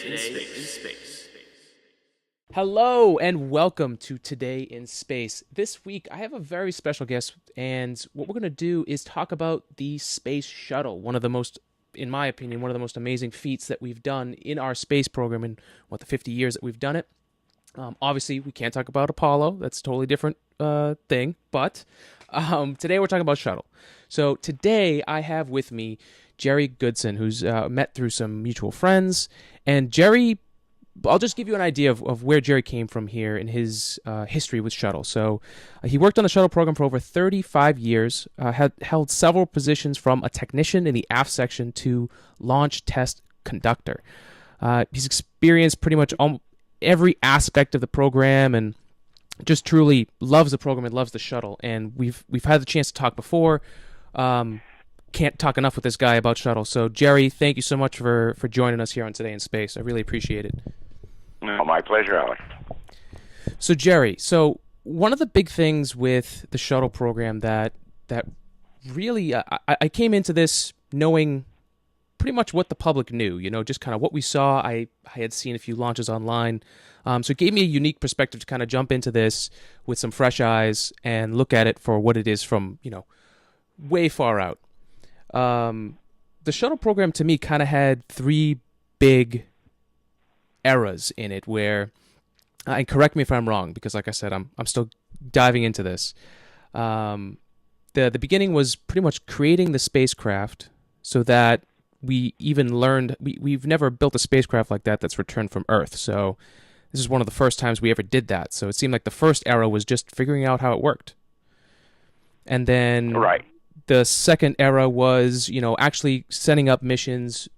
in Space. Hello and welcome to Today in Space. This week I have a very special guest, and what we're going to do is talk about the Space Shuttle, one of the most, in my opinion, one of the most amazing feats that we've done in our space program in, the 50 years that we've done it. Obviously, we can't talk about Apollo. That's a totally different thing, but today we're talking about Shuttle. So today I have with me Jerry Goodson, who's met through some mutual friends, and Jerry, I'll just give you an idea of where Jerry came from here in his history with Shuttle. So he worked on the Shuttle program for over 35 years, had held several positions from a technician in the aft section to Launch Test Conductor. He's experienced pretty much every aspect of the program and just truly loves the program and loves the Shuttle. And we've had the chance to talk before. Can't talk enough with this guy about Shuttle. So Jerry, thank you so much for joining us here on Today in Space. I really appreciate it. No, my pleasure, Alex. So Jerry, one of the big things with the Shuttle program that really I came into this knowing pretty much what the public knew, just kind of what we saw. I had seen a few launches online, so it gave me a unique perspective to kind of jump into this with some fresh eyes and look at it for what it is from way far out. The Shuttle program to me kind of had three big eras in it where, and correct me if I'm wrong, because like I said, I'm still diving into this. The beginning was pretty much creating the spacecraft so that we even learned, we've never built a spacecraft like that's returned from Earth. So this is one of the first times we ever did that. So it seemed like the first era was just figuring out how it worked. And then Right. The second era was, actually setting up missions,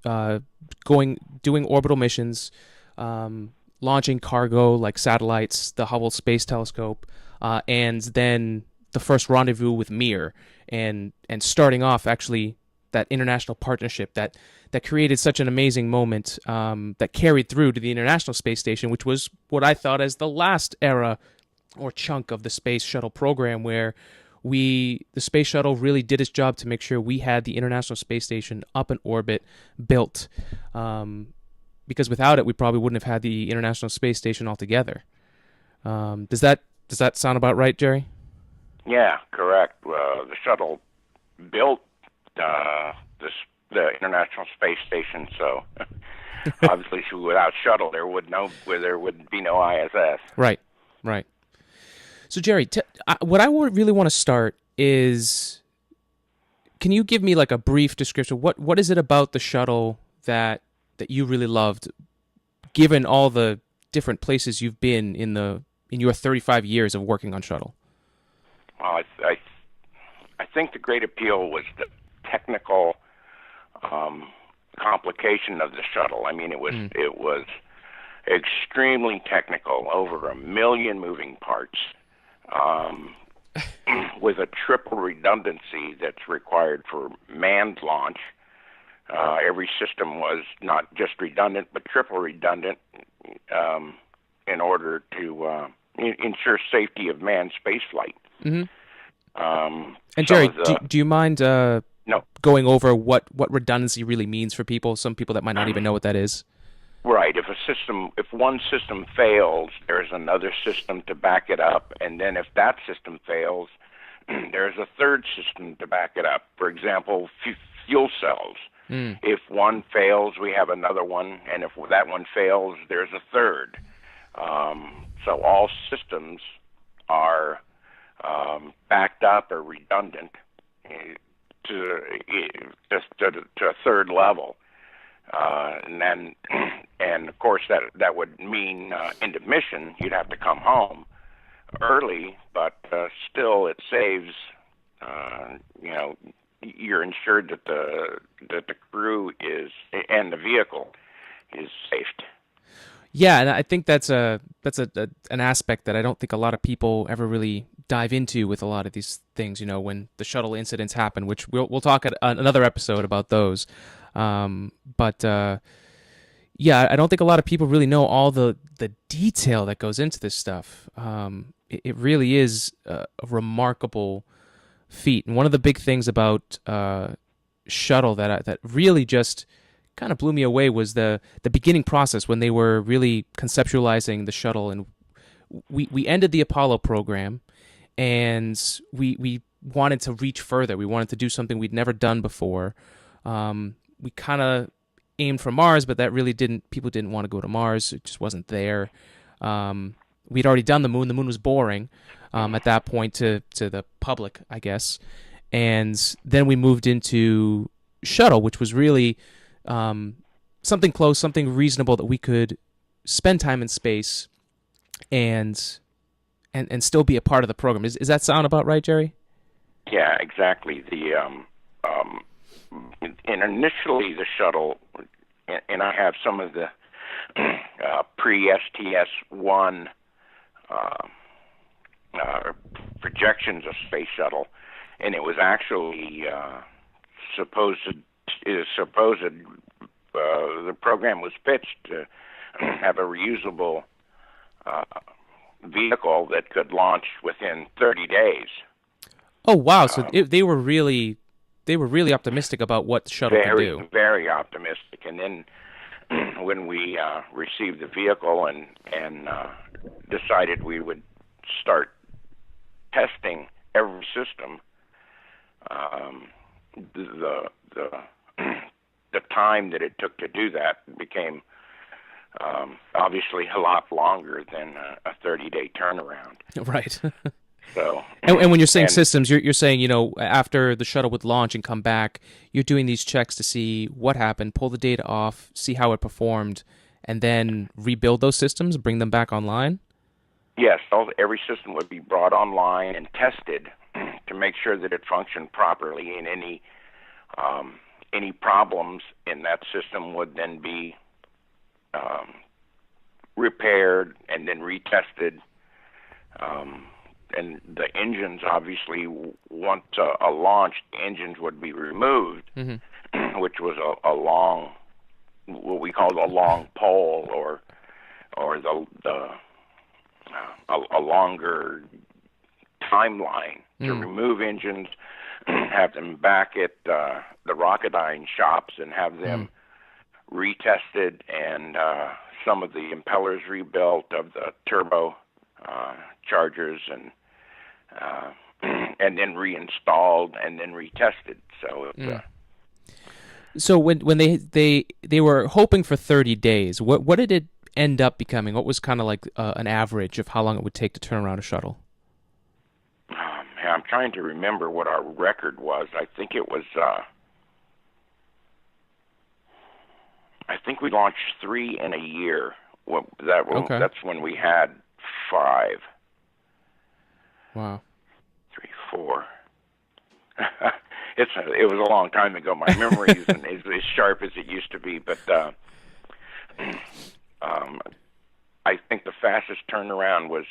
doing orbital missions, launching cargo like satellites, the Hubble Space Telescope, and then the first rendezvous with Mir, and starting off actually that international partnership that created such an amazing moment that carried through to the International Space Station, which was what I thought as the last era or chunk of the Space Shuttle program, where the Space Shuttle really did its job to make sure we had the International Space Station up in orbit, built. Because without it, we probably wouldn't have had the International Space Station altogether. Does that sound about right, Jerry? Yeah, correct. The shuttle built the International Space Station, so obviously without shuttle, there would be no ISS. Right. So, Jerry, what I really want to start is, can you give me like a brief description? What is it about the shuttle that you really loved, given all the different places you've been in your 35 years of working on Shuttle? Well, I think the great appeal was the technical complication of the shuttle. I mean, it was extremely technical, over 1 million moving parts, with a triple redundancy that's required for manned launch. Every system was not just redundant, but triple redundant, in order to ensure safety of manned spaceflight. Mm-hmm. And Jerry, do you mind going over what redundancy really means for people? Some people that might not even know what that is. Right. If one system fails, there's another system to back it up, and then if that system fails, there's a third system to back it up. For example, fuel cells. If one fails, we have another one, and if that one fails, there's a third. So all systems are backed up or redundant to a third level. And of course that would mean into mission you'd have to come home early, but still it saves. You're ensured that the crew and the vehicle is safe. Yeah, and I think that's an aspect that I don't think a lot of people ever really dive into with a lot of these things. When the shuttle incidents happen, which we'll talk at another episode about those. Yeah, I don't think a lot of people really know all the detail that goes into this stuff. It really is a remarkable feat, and one of the big things about Shuttle that really just kind of blew me away was the beginning process when they were really conceptualizing the shuttle, and we ended the Apollo program, and we wanted to reach further. We wanted to do something we'd never done before. We kind of aimed for Mars, but that really people didn't want to go to Mars. It just wasn't there. We'd already done the moon. The moon was boring at that point to the public, I guess. And then we moved into shuttle, which was really something close, something reasonable that we could spend time in space and still be a part of the program. Is that sound about right, Jerry? Yeah, exactly. And initially the shuttle, and I have some of the pre-STS-1 projections of Space Shuttle, and it was actually the program was pitched to have a reusable vehicle that could launch within 30 days. Oh wow! So they were really optimistic about what the shuttle could do. Very optimistic. And then when we received the vehicle and decided we would start testing every system, the time that it took to do that became obviously a lot longer than a 30-day turnaround. Right. So, and when you're saying systems, you're saying, after the shuttle would launch and come back, you're doing these checks to see what happened, pull the data off, see how it performed, and then rebuild those systems, bring them back online? Yes, every system would be brought online and tested to make sure that it functioned properly, and any problems in that system would then be repaired and then retested. And the engines, obviously, once a launch, the engines would be removed, mm-hmm. which was a long, what we call a long pole, or a longer timeline to remove engines, have them back at the Rocketdyne shops and have them retested, and some of the impellers rebuilt of the turbo chargers, and then reinstalled and then retested. So so when they were hoping for 30 days, what did it end up becoming? What was kind of like an average of how long it would take to turn around a shuttle? I'm trying to remember what our record was. I think it was I think we launched 3 in a year. That's when we had 5. Wow. 3, 4. It was a long time ago. My memory isn't as sharp as it used to be, but I think the fastest turnaround was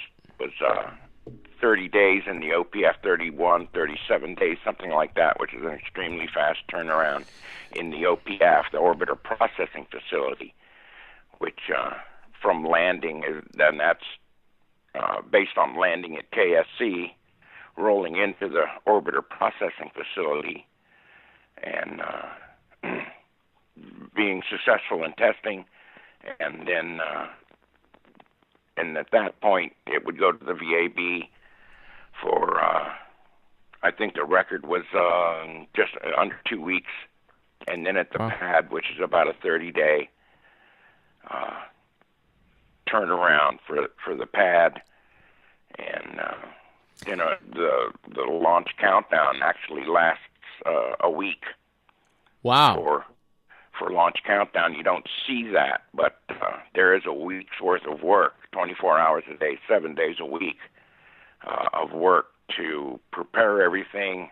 30 days in the OPF, 31, 37 days, something like that, which is an extremely fast turnaround in the OPF, the Orbiter Processing Facility, which from landing, then that's based on landing at KSC, rolling into the Orbiter Processing Facility, and being successful in testing, and then and at that point it would go to the VAB for I think the record was just under 2 weeks, and then at the pad, which is about a 30-day turnaround for the pad, and the launch countdown actually lasts a week. Wow. For launch countdown, you don't see that, but there is a week's worth of work, 24 hours a day, 7 days a week of work to prepare everything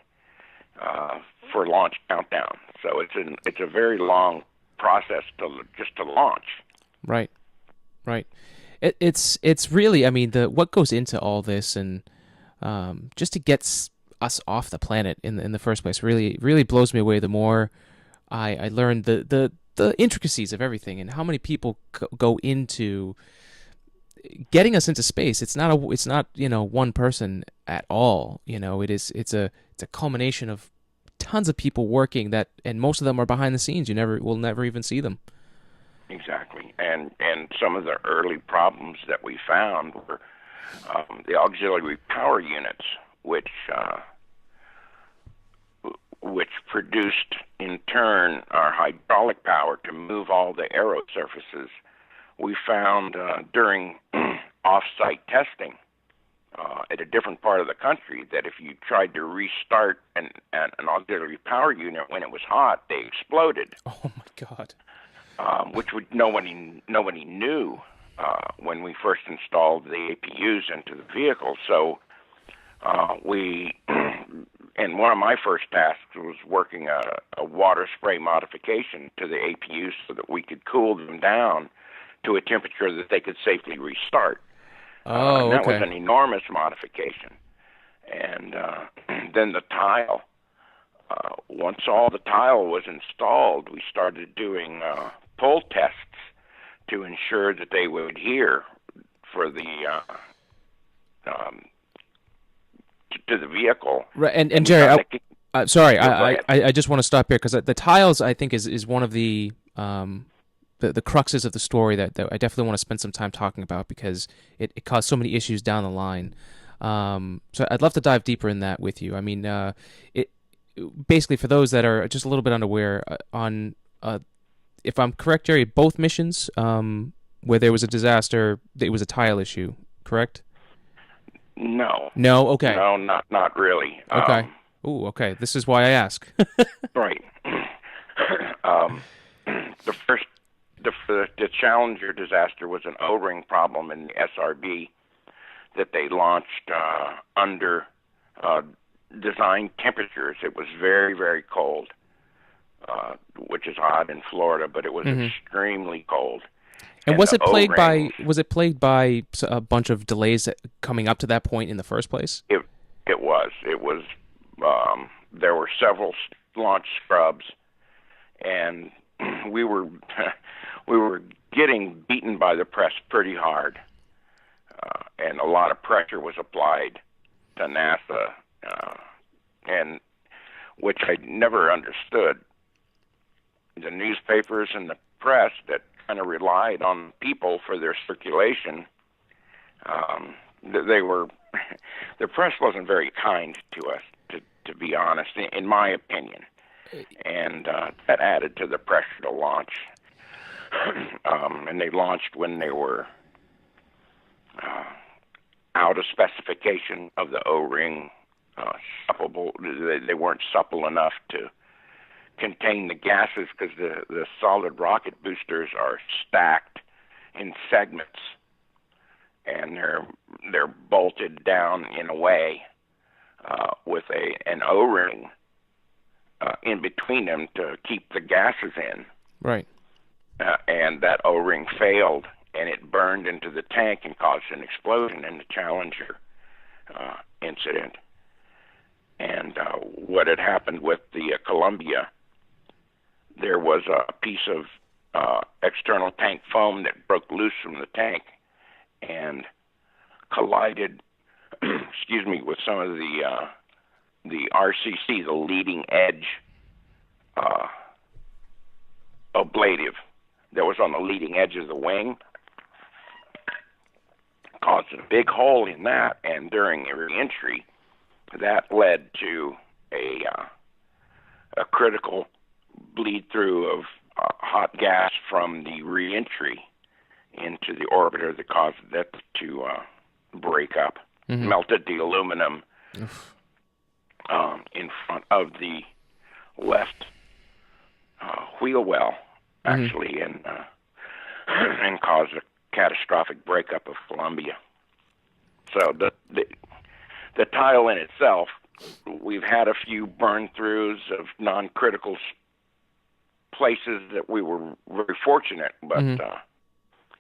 for launch countdown. So it's a very long process just to launch. Right. It's really, I mean, what goes into all this, and just to get us off the planet in the first place really blows me away. The more I learned the intricacies of everything and how many people go into getting us into space. It's not one person at all. It's a culmination of tons of people working that, and most of them are behind the scenes. Will never even see them. Exactly, and some of the early problems that we found were the auxiliary power units, which produced in turn our hydraulic power to move all the aero surfaces. We found during off-site testing at a different part of the country that if you tried to restart an auxiliary power unit when it was hot, they exploded. Oh my God! Which nobody knew when we first installed the APUs into the vehicle. So and one of my first tasks was working a water spray modification to the APUs so that we could cool them down to a temperature that they could safely restart. And that was an enormous modification. And then the tile. Once all the tile was installed, we started doing pull tests to ensure that they would adhere for the to the vehicle. Right, and Jerry, sorry, I just want to stop here because the tiles, I think, is one of the cruxes of the story that I definitely want to spend some time talking about because it caused so many issues down the line. So I'd love to dive deeper in that with you. I mean, basically, for those that are just a little bit unaware, if I'm correct, Jerry, both missions where there was a disaster, it was a tile issue, correct? No. No. Okay. No, not really. Okay. Okay. This is why I ask. Right. The Challenger disaster was an O-ring problem in the SRB that they launched under design temperatures. It was very, very cold, which is odd in Florida, but it was extremely cold. And was it plagued by a bunch of delays coming up to that point in the first place? It was. There were several launch scrubs, and we were getting beaten by the press pretty hard, and a lot of pressure was applied to NASA, and which I never understood. The newspapers and the press that kind of relied on people for their circulation. The press wasn't very kind to us, to be honest, in my opinion, and that added to the pressure to launch. And they launched when they were out of specification of the O-ring, suppleable. They weren't supple enough to contain the gases because the solid rocket boosters are stacked in segments, and they're bolted down in a way with an O-ring in between them to keep the gases in. Right. And that O-ring failed, and it burned into the tank and caused an explosion in the Challenger incident. And what had happened with the Columbia, there was a piece of external tank foam that broke loose from the tank and collided, with some of the RCC, the leading edge ablative that was on the leading edge of the wing, caused a big hole in that, and during a reentry, that led to a critical bleed through of hot gas from the reentry into the orbiter that caused that to break up, melted the aluminum in front of the left wheel well, actually, and caused a catastrophic breakup of Columbia. So the tile in itself, we've had a few burn-throughs of non-critical places that we were very fortunate, but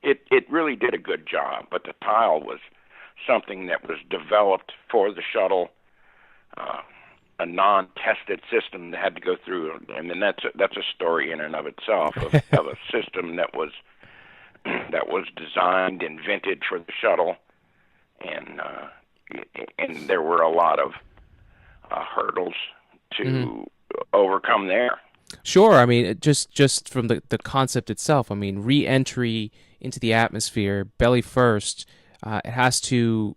it really did a good job. But the tile was something that was developed for the shuttle, a non-tested system that had to go through, and then that's a story in and of itself of a system that was designed, invented for the shuttle, and there were a lot of hurdles to overcome there? Sure. I mean, just from the concept itself. I mean, re-entry into the atmosphere, belly first. It has to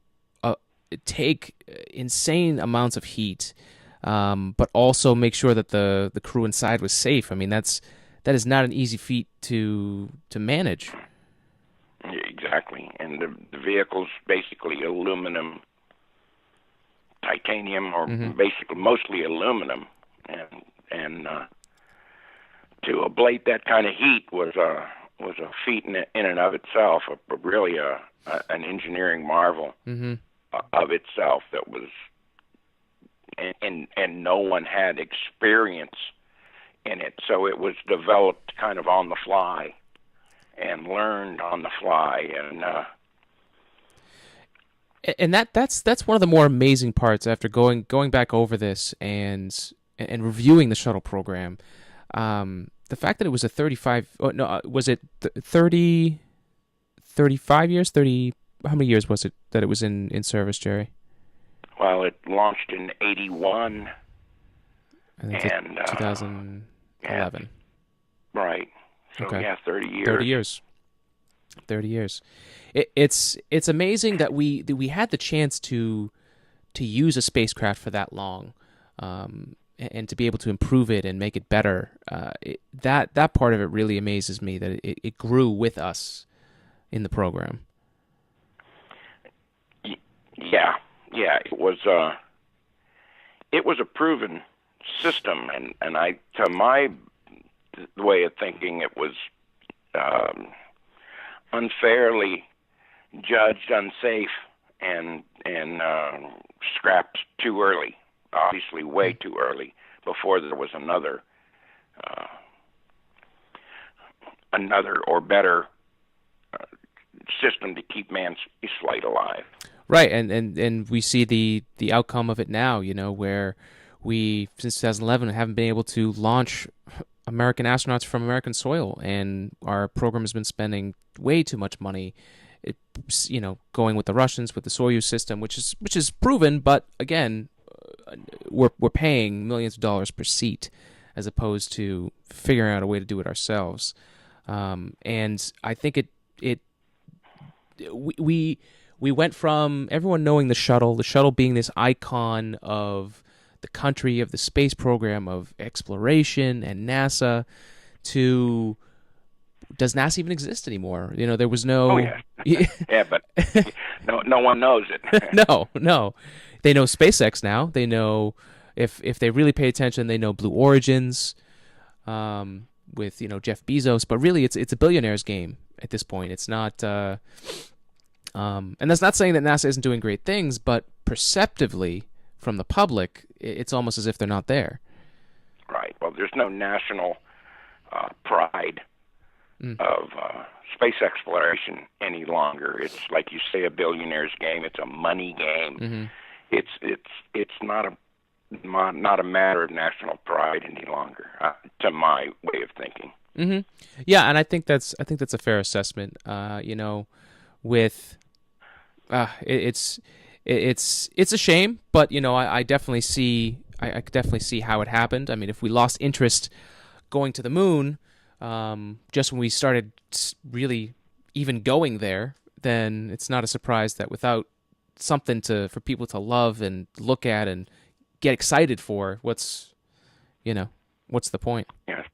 take insane amounts of heat, but also make sure that the crew inside was safe. I mean, that is not an easy feat to manage. Exactly, and the vehicle's basically aluminum, titanium, or basically mostly aluminum, and to ablate that kind of heat was a feat in and of itself, really an engineering marvel of itself that was, and no one had experience in it, so it was developed kind of on the fly and learned on the fly, and that's one of the more amazing parts after going back over this and reviewing the shuttle program. The fact that it was a 35, oh, no, was it 30, 35 years? 30, how many years was it that it was in service, Jerry? Well, it launched in 81 and 2011. Right. So, okay. Yeah, 30 years. 30 years. 30 years. It's amazing that we had the chance to use a spacecraft for that long, and to be able to improve it and make it better. That part of it really amazes me, that it grew with us in the program. Yeah. It was a proven system, and I, to my way of thinking, it was unfairly judged unsafe and scrapped too early. Obviously, way too early, before there was another or better system to keep man's space flight alive. Right, and we see the outcome of it now. Where we, since 2011, haven't been able to launch American astronauts from American soil, and our program has been spending way too much money. Going with the Russians with the Soyuz system, which is proven, but again, we're paying millions of dollars per seat, as opposed to figuring out a way to do it ourselves. And I think we went from everyone knowing the shuttle being this icon of the country, of the space program, of exploration and NASA, to, does NASA even exist anymore? There was no. Oh yeah, yeah, but no one knows it. No. They know SpaceX now. They know, if they really pay attention, they know Blue Origins, with Jeff Bezos. But really, it's a billionaire's game at this point. It's not, and that's not saying that NASA isn't doing great things, but perceptively from the public, it's almost as if they're not there. Right. Well, there's no national pride of space exploration any longer. It's like you say, a billionaire's game. It's a money game. It's not a matter of national pride any longer, to my way of thinking. Yeah, and I think that's a fair assessment. With it's a shame, but I definitely see could definitely see how it happened. I mean, if we lost interest going to the moon, just when we started really even going there, then it's not a surprise that without something for people to love and look at and get excited for, what's the point? Yes.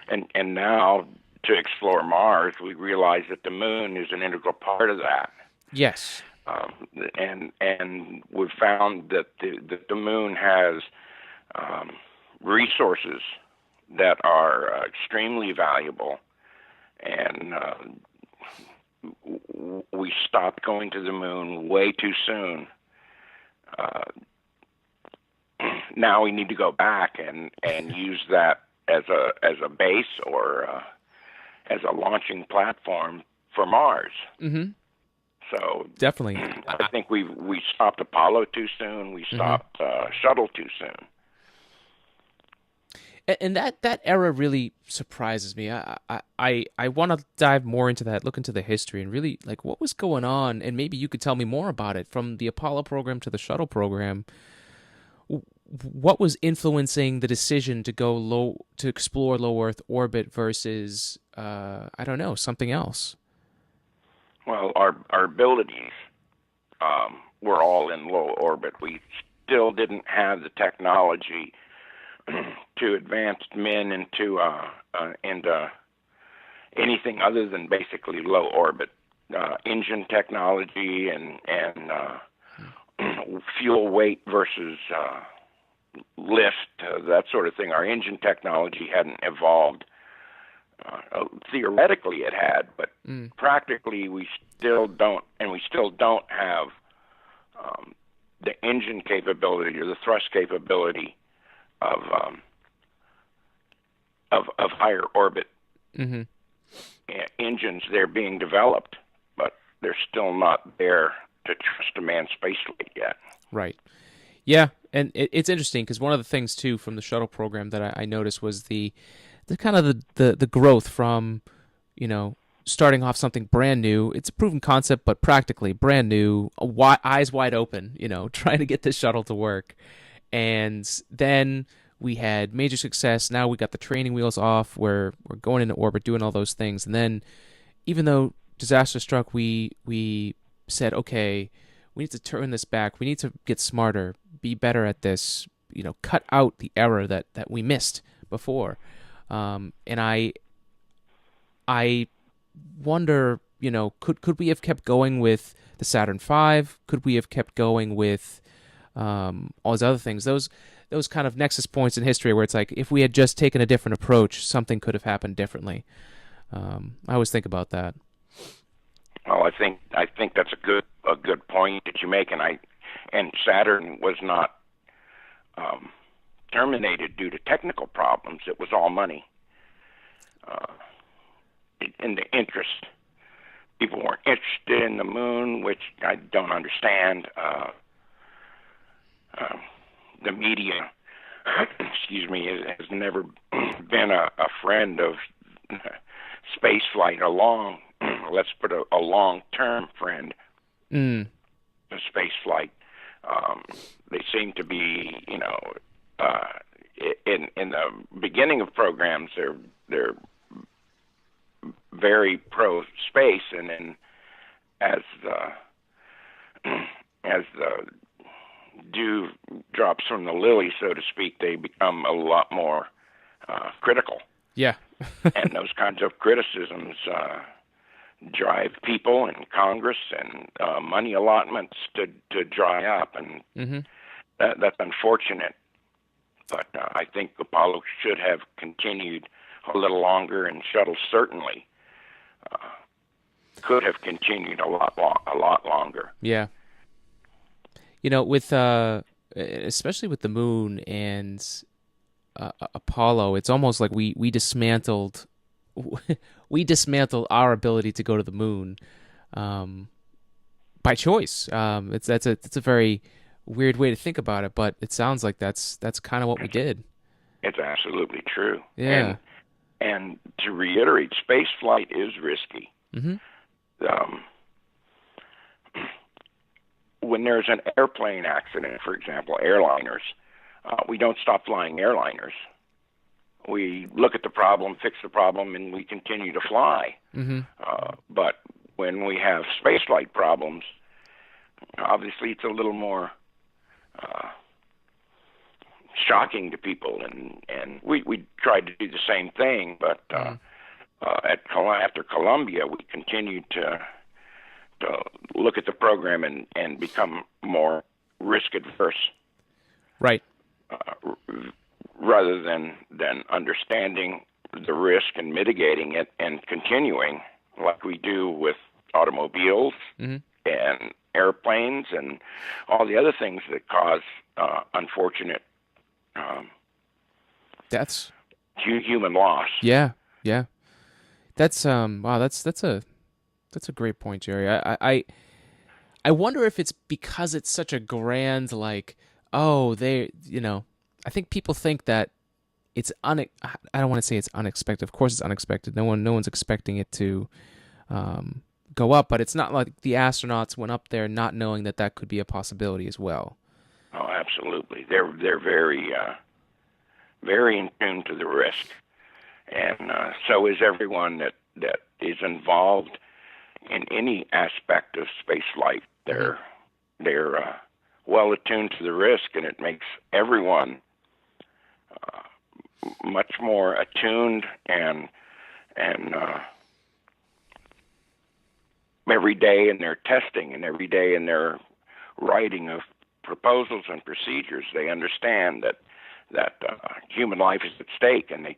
And now, to explore Mars, we realize that the moon is an integral part of that. Yes. And we've found that the moon has resources that are extremely valuable, and we stopped going to the moon way too soon. Now we need to go back and use that as a base, or as a launching platform for Mars. So definitely, I think we stopped Apollo too soon. We stopped Shuttle too soon. And that era really surprises me. I want to dive more into that, look into the history, and really, like, what was going on, and maybe you could tell me more about it, from the Apollo program to the Shuttle program. what was influencing the decision to go to explore low Earth orbit versus I don't know, something else? Well, our abilities were all in low orbit. We still didn't have the technology to advance men into anything other than basically low orbit engine technology and fuel weight versus lift, that sort of thing. Our engine technology hadn't evolved. Theoretically, it had, but practically, we still don't, and we still don't have the engine capability or the thrust capability of higher orbit engines. They're being developed, but they're still not there to trust a manned spaceflight yet. Right. Yeah, and it's interesting because one of the things too from the shuttle program that I noticed was the kind of the growth from, starting off something brand new. It's a proven concept, but practically brand new, eyes wide open, trying to get this shuttle to work. And then we had major success. Now we got the training wheels off. We're going into orbit, doing all those things. And then even though disaster struck, we said, okay, we need to turn this back. We need to get smarter, be better at this, cut out the error that we missed before. And I wonder, could we have kept going with the Saturn V? Could we have kept going with all those other things? Those kind of nexus points in history where it's like, if we had just taken a different approach, something could have happened differently. I always think about that. Well, I think that's a good point that you make, and Saturn was not terminated due to technical problems. It was all money. In the interest, people weren't interested in the moon, which I don't understand. The media, excuse me, has never been a friend of space flight. Let's put a long-term friend of space flight. They seem to be, in the beginning of programs, they're very pro space, and then as the dew drops from the lily, so to speak, they become a lot more critical. Yeah. And those kinds of criticisms drive people in Congress and money allotments to dry up, and that's unfortunate. But I think Apollo should have continued a little longer, and shuttle certainly could have continued a lot longer. Yeah. With especially with the moon and Apollo, it's almost like we dismantled our ability to go to the moon by choice. It's a very weird way to think about it, but it sounds like that's kind of what we did. It's absolutely true. Yeah. And to reiterate, space flight is risky. When there's an airplane accident, for example, airliners, we don't stop flying airliners. We look at the problem, fix the problem, and we continue to fly. But when we have spaceflight problems, obviously it's a little more shocking to people, and we tried to do the same thing, but after Columbia, we continued to look at the program and become more risk adverse. Right. Rather than understanding the risk and mitigating it and continuing like we do with automobiles and airplanes and all the other things that cause unfortunate deaths, human loss. Yeah. That's wow. That's a great point, Jerry. I wonder if it's because it's such a grand, like, I think people think that it's I don't want to say it's unexpected. Of course, it's unexpected. No one's expecting it to go up, but it's not like the astronauts went up there not knowing that could be a possibility as well. Oh, absolutely. They're very in tune to the risk, and so is everyone that is involved in any aspect of space flight. They're well attuned to the risk, and it makes everyone much more attuned and every day in their testing and every day in their writing of proposals and procedures, they understand that human life is at stake, and they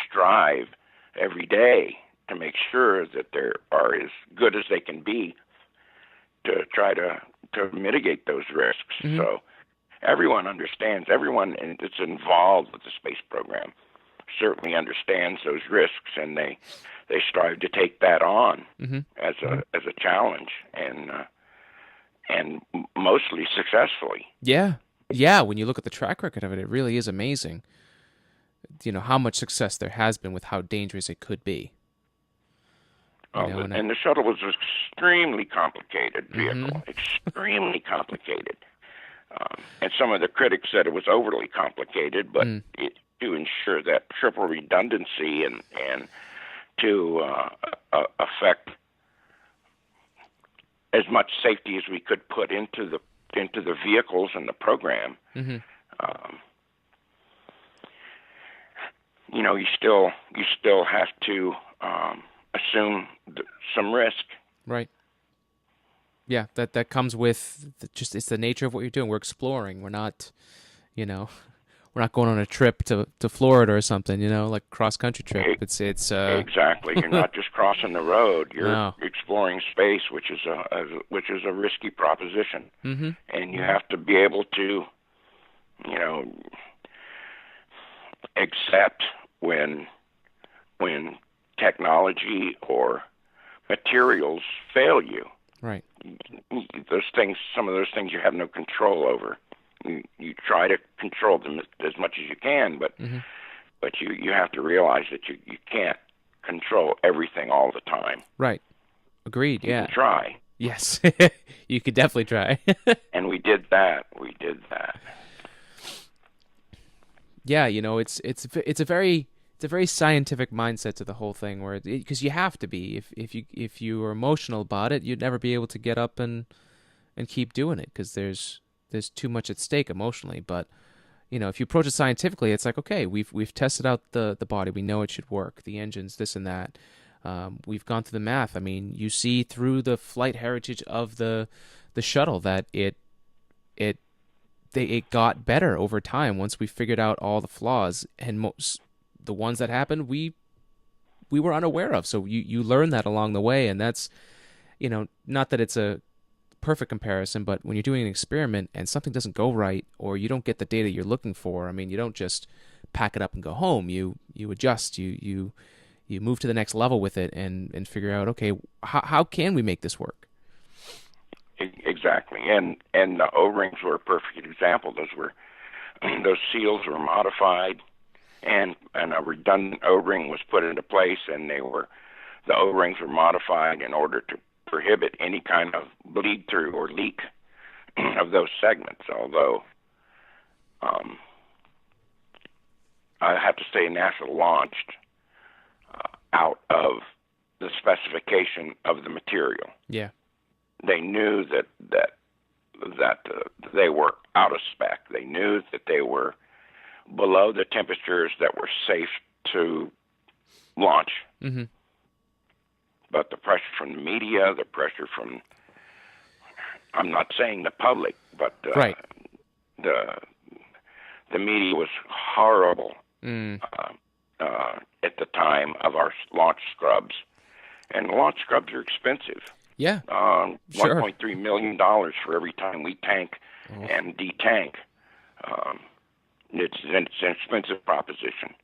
strive every day to make sure that they are as good as they can be to try to mitigate those risks. Mm-hmm. So everyone understands, everyone that's involved with the space program certainly understands those risks, and they strive to take that on mm-hmm. as a challenge, and mostly successfully. Yeah. When you look at the track record of it, it really is amazing. How much success there has been with how dangerous it could be. And the shuttle was an extremely complicated vehicle, mm-hmm. extremely complicated. And some of the critics said it was overly complicated, but to ensure that triple redundancy and to affect as much safety as we could put into the vehicles and the program, mm-hmm. You still have to assume some risk. Right. Yeah, that comes with it's the nature of what you're doing. We're exploring. We're not, we're not going on a trip to Florida or something, like cross country trip. It's exactly. You're not just crossing the road. You're No. exploring space, which is a risky proposition, mm-hmm. and you have to be able to, accept when technology or materials fail you. Right. Some of those things you have no control over. You try to control them as much as you can, but mm-hmm. but you have to realize that you can't control everything all the time. Right. Agreed. You Yeah. can try. Yes. You could definitely try. And we did that. Yeah, it's a very scientific mindset to the whole thing, where because you have to be. If you are emotional about it, you'd never be able to get up and keep doing it, because there's too much at stake emotionally. But if you approach it scientifically, it's like, okay, we've tested out the body, we know it should work, the engines, this and that. We've gone through the math. I mean, you see through the flight heritage of the shuttle that it got better over time once we figured out all the flaws, and the ones that happened we were unaware of. So you learn that along the way, and that's not that it's a perfect comparison, but when you're doing an experiment and something doesn't go right, or you don't get the data you're looking for, I mean, you don't just pack it up and go home. You adjust, you move to the next level with it, and figure out, okay, how can we make this work? Exactly, and the O-rings were a perfect example. Those seals were modified, and a redundant O-ring was put into place, and the O-rings were modified in order to prohibit any kind of bleed through or leak of those segments. Although I have to say, NASA launched out of the specification of the material. Yeah. They knew that they were out of spec. They knew that they were below the temperatures that were safe to launch. Mm-hmm. But the pressure from the media, the pressure from, I'm not saying the public, but right. The media was horrible at the time of our launch scrubs. And launch scrubs are expensive. Yeah. Sure. $1.3 million for every time we tank and detank. It's an expensive proposition.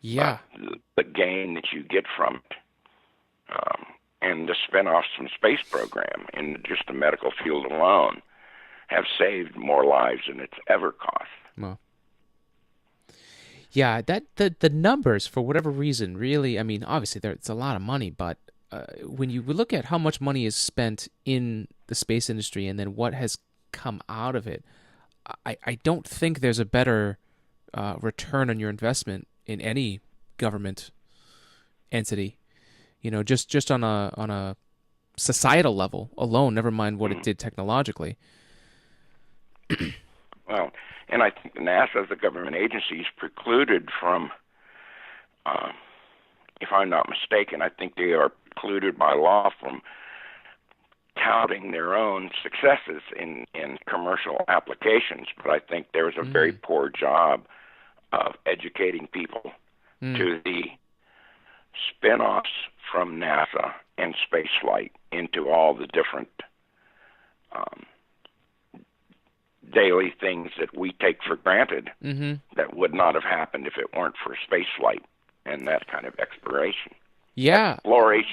Yeah. The gain that you get from it, and the spin-offs from Space Program in just the medical field alone have saved more lives than it's ever cost. Well, yeah, the numbers, for whatever reason, really, I mean, obviously it's a lot of money, but when you look at how much money is spent in the space industry and then what has come out of it, I don't think there's a better return on your investment in any government entity. Just on a societal level alone. Never mind what it did technologically. Well, and I think NASA, as a government agency, is precluded from, if I'm not mistaken, I think they are precluded by law from touting their own successes in commercial applications. But I think there was a very poor job of educating people to the spin-offs from NASA and spaceflight into all the different daily things that we take for granted that would not have happened if it weren't for spaceflight and that kind of exploration. Yeah. Exploration.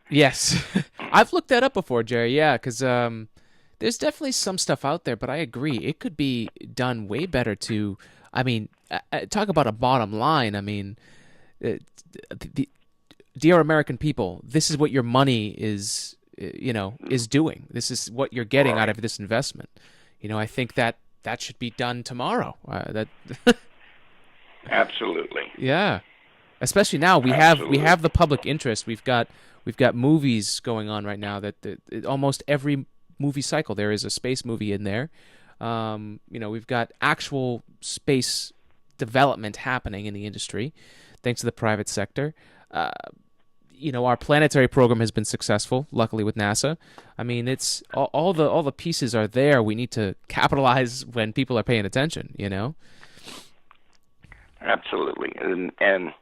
Yes. I've looked that up before, Jerry. Yeah, because there's definitely some stuff out there, but I agree. It could be done way better to, I mean, talk about a bottom line. I mean, dear American people, this is what your money is doing. This is what you're getting out of this investment. I think that should be done tomorrow. Absolutely. Yeah. Especially now we have the public interest. We've got movies going on right now that almost every movie cycle there is a space movie in there. We've got actual space development happening in the industry, thanks to the private sector. Our planetary program has been successful, luckily with NASA. I mean, it's all the pieces are there. We need to capitalize when people are paying attention. Absolutely, and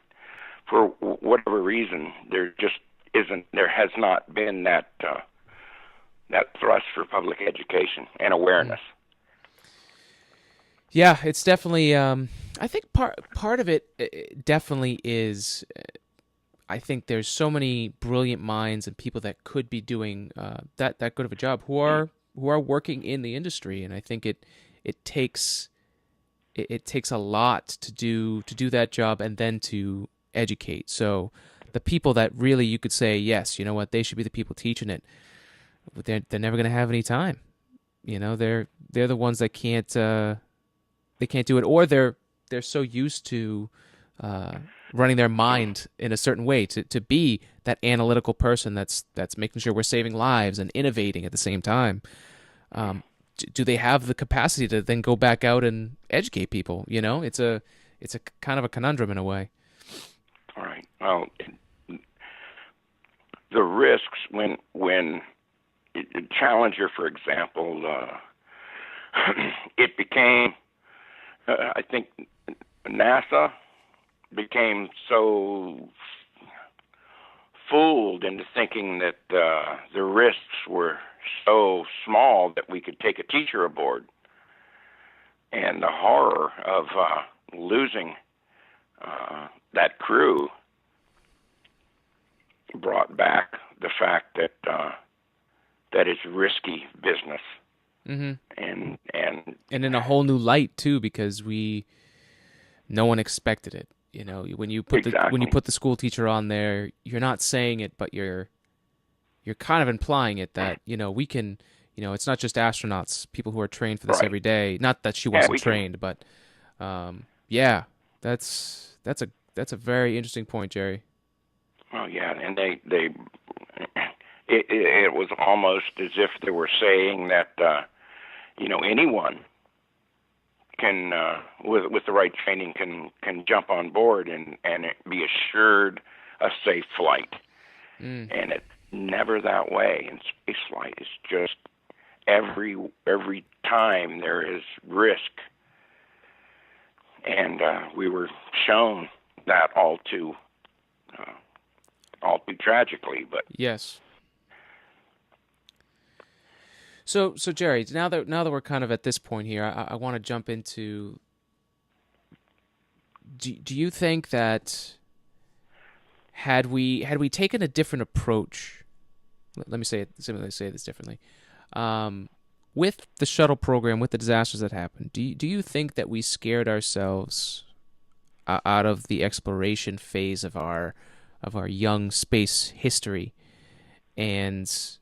for whatever reason, there has not been that thrust for public education and awareness. Yeah, it's definitely. I think part of it definitely is. I think there's so many brilliant minds and people that could be doing that good of a job who are working in the industry, and I think it takes a lot to do that job and then to educate. So the people that really you could say, yes, you know what, they should be the people teaching it, but they're never going to have any time. They're the ones that can't do it, or they're so used to running their mind in a certain way to be that analytical person that's making sure we're saving lives and innovating at the same time. Do they have the capacity to then go back out and educate people? It's a kind of a conundrum in a way. All right. Well, the risks when Challenger, for example, it became, I think, NASA became so fooled into thinking that the risks were so small that we could take a teacher aboard, and the horror of losing that crew brought back the fact that that is risky business, and in a whole new light too, because no one expected it. When you put the school teacher on there, you're not saying it, but you're kind of implying it that we can. It's not just astronauts, people who are trained for this every day. Not that she wasn't trained, but yeah, that's a very interesting point, Jerry. Well, yeah, and it was almost as if they were saying that anyone can with the right training can jump on board and be assured a safe flight. And it's never that way. And space flight is just every time there is risk, and we were shown that all too tragically. But yes. So Jerry, now that we're kind of at this point here, I want to jump into. Do you think that had we taken a different approach? Let me say this differently. With the shuttle program, with the disasters that happened, do you think that we scared ourselves out of the exploration phase of our young space history, and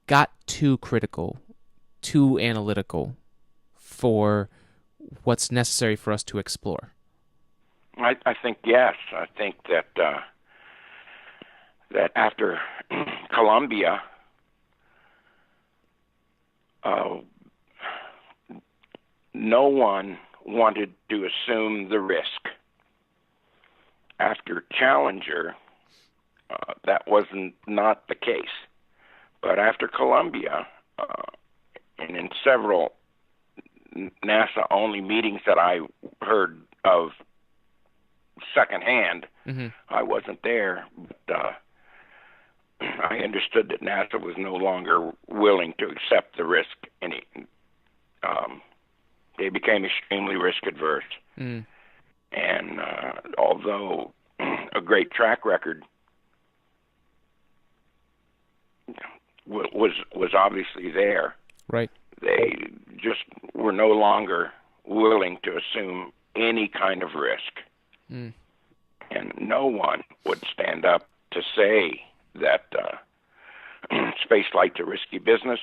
got too critical, too analytical for what's necessary for us to explore? I think yes. I think that that after Columbia, no one wanted to assume the risk. After Challenger, that wasn't not the case. But after Columbia, and in several NASA-only meetings that I heard of secondhand, I wasn't there, but I understood that NASA was no longer willing to accept the risk. They became extremely risk-adverse. And although a great track record was obviously there, right? They just were no longer willing to assume any kind of risk. And no one would stand up to say that space flight's a risky business,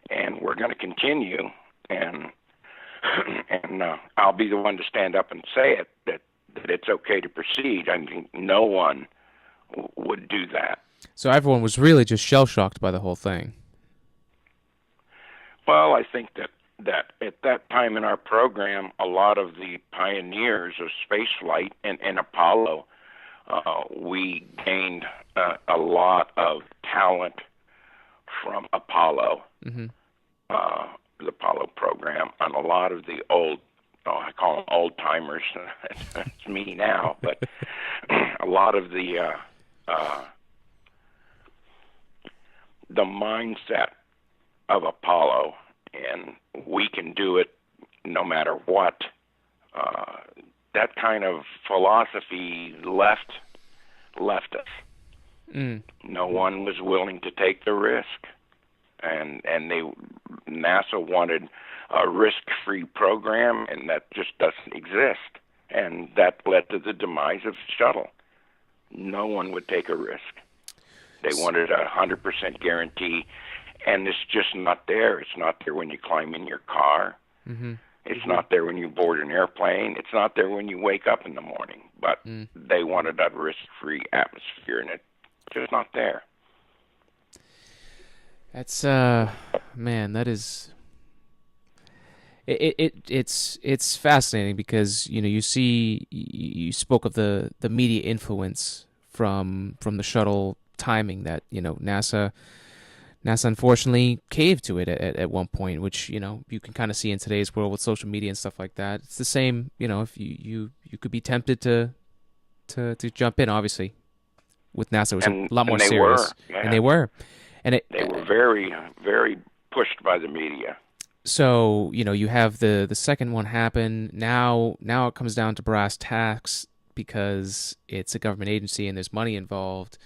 and we're going to continue. And I'll be the one to stand up and say it, that it's okay to proceed. I mean, no one would do that. So everyone was really just shell-shocked by the whole thing. Well, I think that at that time in our program, a lot of the pioneers of spaceflight and Apollo, we gained a lot of talent from Apollo, the Apollo program, and a lot of the old, I call them old timers. It's me now, but a lot of the mindset of Apollo, and we can do it no matter what. That kind of philosophy left us. No one was willing to take the risk, and NASA wanted a risk-free program, and that just doesn't exist. And that led to the demise of the shuttle. No one would take a risk. They wanted 100% guarantee, and it's just not there. It's not there when you climb in your car. It's not there when you board an airplane. It's not there when you wake up in the morning. But they wanted a risk-free atmosphere, and it's just not there. That's man, that is. It's fascinating because you spoke of the media influence from the shuttle timing that NASA unfortunately caved to it at one point, which you can kind of see in today's world with social media and stuff like that. It's the same, if you could be tempted to jump in. Obviously, with NASA, it was a lot more serious, and they were very, very pushed by the media. So you have the second one happen. Now it comes down to brass tacks because it's a government agency and there's money involved,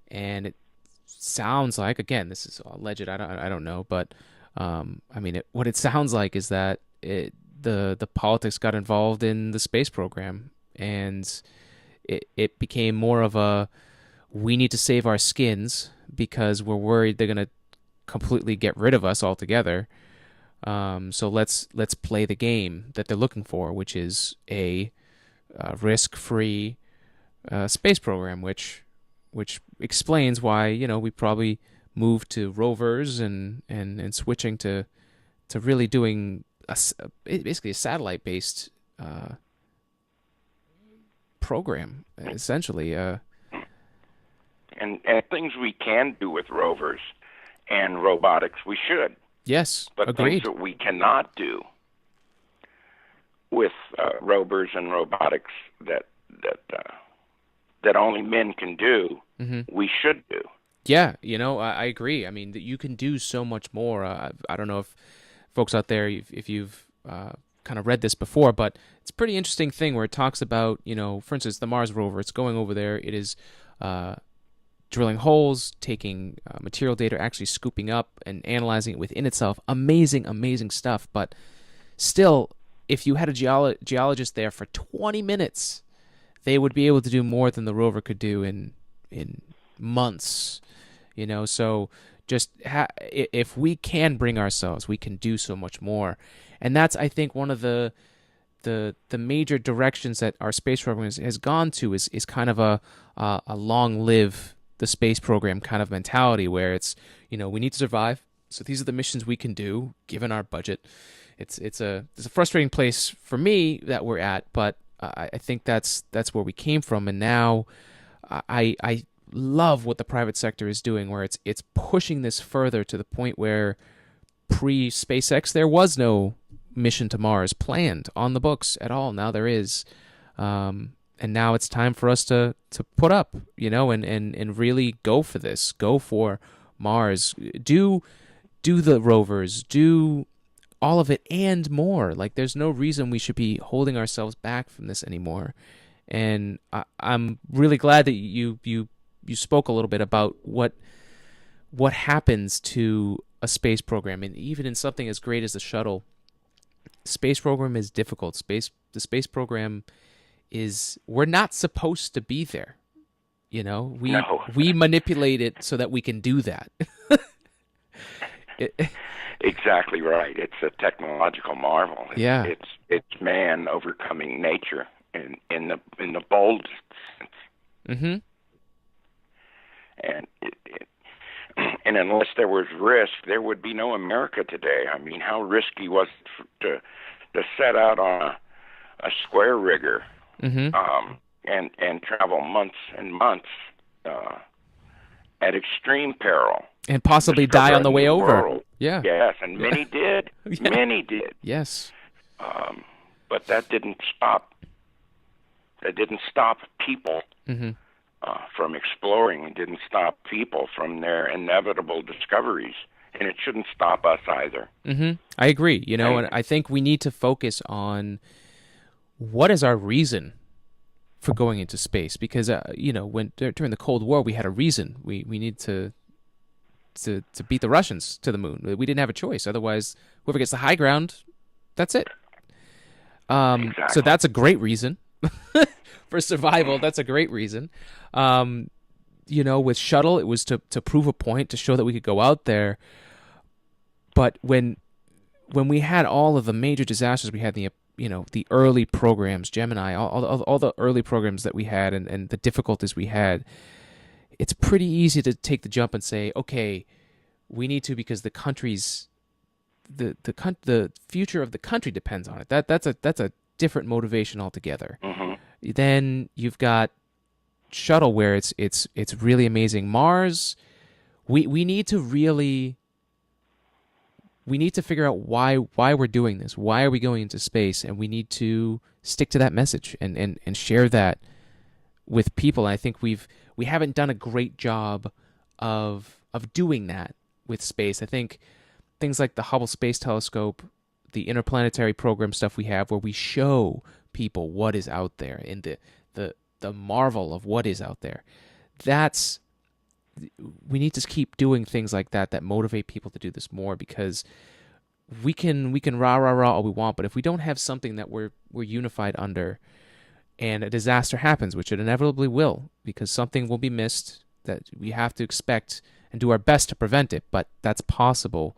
and it sounds like, again, this is alleged. I don't know, but what it sounds like is that the politics got involved in the space program, and it became more of a, we need to save our skins because we're worried they're going to completely get rid of us altogether. So let's play the game that they're looking for, which is a risk-free space program, which explains why we probably moved to rovers and switching to really doing basically a satellite-based program, essentially. And things we can do with rovers and robotics, we should. Yes, but agreed. Things that we cannot do with rovers and robotics that only men can do, we should do. Yeah, I agree. I mean, that you can do so much more. I don't know if folks out there, if you've kind of read this before, but it's a pretty interesting thing where it talks about, for instance, the Mars rover. It's going over there. It is drilling holes, taking material data, actually scooping up and analyzing it within itself. Amazing, amazing stuff. But still, if you had a geologist there for 20 minutes, they would be able to do more than the rover could do in months. So if we can bring ourselves, we can do so much more. And that's, I think, one of the major directions that our space program has gone to is kind of a long live the space program kind of mentality, where it's, we need to survive. So these are the missions we can do given our budget. It's a frustrating place for me that we're at, but I think that's where we came from. And now I love what the private sector is doing, where it's pushing this further to the point where pre-SpaceX there was no mission to Mars planned on the books at all. Now there is, and now it's time for us to put up, and really go for this, go for Mars, do the rovers, do all of it and more. Like, there's no reason we should be holding ourselves back from this anymore. And I'm really glad that you spoke a little bit about what happens to a space program, and even in something as great as the shuttle. Space program is difficult. The space program we're not supposed to be there. We manipulate it so that we can do that. Exactly right. It's a technological marvel. Yeah. It's man overcoming nature in the boldest sense. Mm-hmm. And and unless there was risk, there would be no America today. I mean, how risky was it to set out on a square rigger, mm-hmm. and travel months and months at extreme peril, and possibly die on the way over. World. Yeah. Yes, and many did. Yeah. Many did. Yes. But that didn't stop. That didn't stop people. Mm-hmm. From exploring. It didn't stop people from their inevitable discoveries, and it shouldn't stop us either. Mm-hmm. I agree. And I think we need to focus on what is our reason for going into space, because when during the Cold War we had a reason. We need to beat the Russians to the moon. We didn't have a choice. Otherwise, whoever gets the high ground, that's it. Exactly. So that's a great reason. For survival, that's a great reason. With shuttle, it was to prove a point, to show that we could go out there. But when we had all of the major disasters we had, the early programs, Gemini, all the early programs that we had, and the difficulties we had, it's pretty easy to take the jump and say, okay, we need to, because the country's the future of the country depends on it. That's a different motivation altogether. Mm-hmm. Then you've got shuttle, where it's really amazing. Mars, we need to figure out why we're doing this. Why are we going into space? And we need to stick to that message and share that with people. And I think we haven't done a great job of doing that with space. I think things like the Hubble Space Telescope, the interplanetary program stuff we have, where we show people what is out there and the marvel of what is out there. We need to keep doing things like that motivate people to do this more, because we can rah all we want, but if we don't have something that we're unified under, and a disaster happens, which it inevitably will, because something will be missed that we have to expect and do our best to prevent it, but that's possible.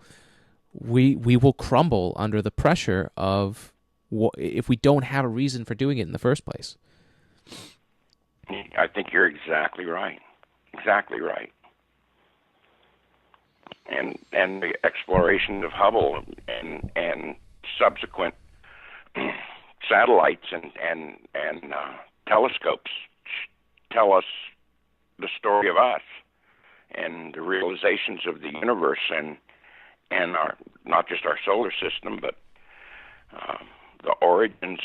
We will crumble under the pressure of if we don't have a reason for doing it in the first place. I think you're exactly right. Exactly right. And the exploration of Hubble and subsequent satellites and telescopes tell us the story of us and the realizations of the universe and our, not just our solar system, but the origins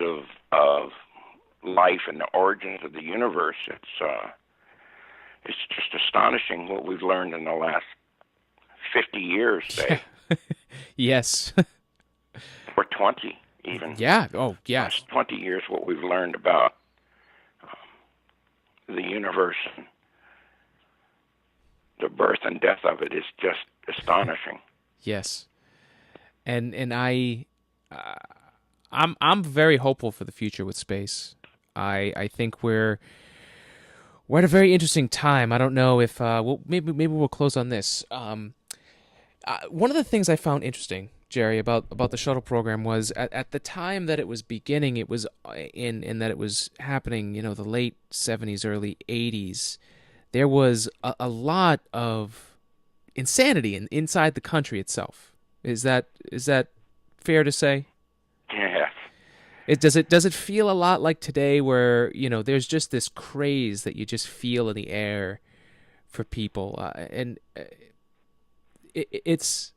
of life and the origins of the universe. It's just astonishing what we've learned in the last 50 years, Dave. Yes. Or 20, even. Yeah. Oh, yes. Last 20 years, what we've learned about the universe and the birth and death of it is just astonishing. Yes. And I'm very hopeful for the future with space. I think we're at a very interesting time. I don't know if maybe we'll close on this. One of the things I found interesting, Jerry, about the shuttle program was at the time that it was beginning, it was in that it was happening, the late 70s, early 80s. There was a lot of insanity inside the country itself. Is that fair to say? Yeah. Does it feel a lot like today, where there's just this craze that you just feel in the air for people, and it's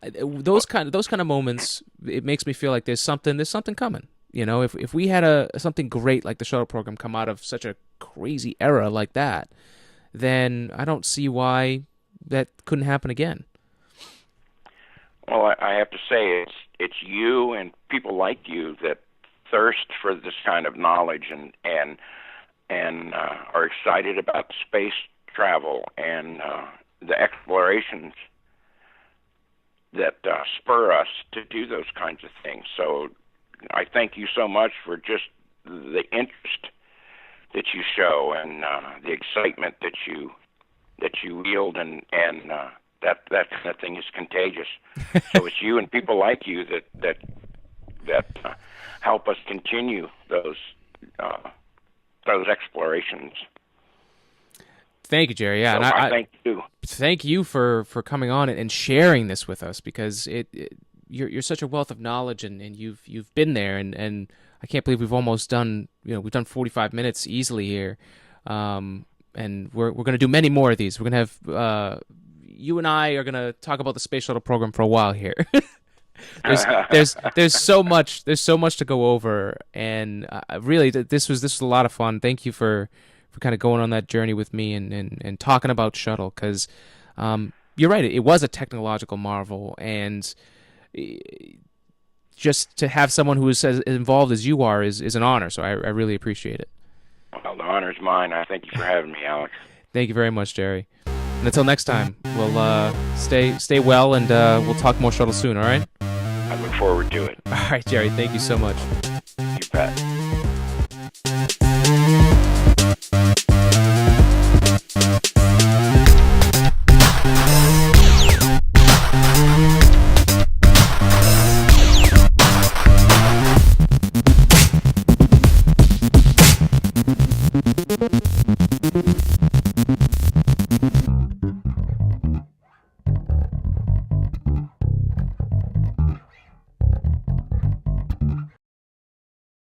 those kind of moments. It makes me feel like there's something coming. If we had something great like the shuttle program come out of such a crazy era like that, then I don't see why that couldn't happen again. Well, I have to say it's you and people like you that thirst for this kind of knowledge and are excited about space travel and the explorations that spur us to do those kinds of things. So I thank you so much for just the interest that you show and the excitement that you wield, and that kind of thing is contagious. So it's you and people like you that help us continue those explorations. Thank you, Jerry. Yeah, so and I thank you. Thank you for coming on and sharing this with us, because you're such a wealth of knowledge, and you've been there, and I can't believe we've almost done we've done 45 minutes easily here, and we're going to do many more of these. We're going to have you and I are going to talk about the Space Shuttle Program for a while here. there's so much to go over, and really this was a lot of fun. Thank you for kind of going on that journey with me and talking about shuttle, because you're right, it was a technological marvel, and just to have someone who is as involved as you are is an honor. So I really appreciate it. Well, the honor's mine. I thank you for having me, Alex. Thank you very much, Jerry. And until next time, we'll stay well, and we'll talk more shuttle soon, all right? I look forward to it. All right, Jerry, thank you so much.